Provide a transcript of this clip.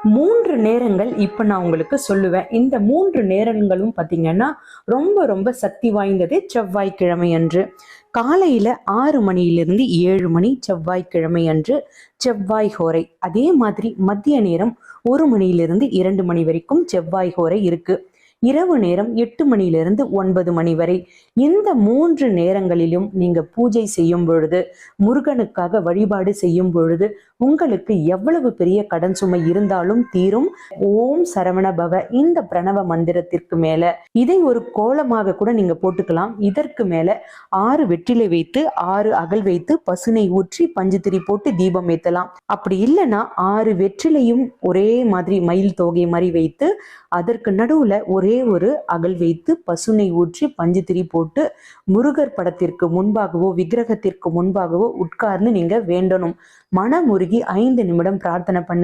3 நேரங்கள் இப்ப நான் உங்களுக்கு சொல்லுவேன். இந்த 3 நேரங்களும் பார்த்தீங்கன்னா, ரொம்ப ரொம்ப சக்தி வாய்ந்தது செவ்வாய்க்கிழமை அன்று. காலையில 6 மணியிலிருந்து 7 மணி செவ்வாய்க்கிழமை அன்று செவ்வாய் ஹோரை. அதே மாதிரி மதிய நேரம் 1 மணியிலிருந்து 2 மணி வரைக்கும் செவ்வாய் ஹோரை இருக்கு. இரவு நேரம் 8 மணியிலிருந்து 9 மணி வரை. இந்த 3 நேரங்களிலும் நீங்க பூஜை செய்யும் பொழுது, முருகனுக்காக வழிபாடு செய்யும் பொழுது, உங்களுக்கு எவ்வளவு பெரிய கடன் சுமை இருந்தாலும் தீரும். ஓம் சரவண பவ இந்த பிரணவ மந்திரத்திற்கு மேல இதை ஒரு கோலமாக கூட நீங்க போட்டுக்கலாம். இதற்கு மேல 6 வெற்றிலை வைத்து 6 அகல் வைத்து பசுனை ஊற்றி பஞ்சுத்திரி போட்டு தீபம் ஏத்தலாம். அப்படி இல்லைன்னா 6 வெற்றிலையும் ஒரே மாதிரி மயில் தோகை மாதிரி வைத்து அதற்கு நடுவுல ஒரே ஒரு அகல் வைத்து பசுனை ஊற்றி பஞ்சுத்திரி போட்டு முருகர் படத்திற்கு முன்பாகவோ விக்கிரகத்திற்கு முன்பாகவோ உட்கார்ந்து நீங்க வேண்டணும். மனமுருகி 5 நிமிடம் பிரார்த்தனை பண்ணி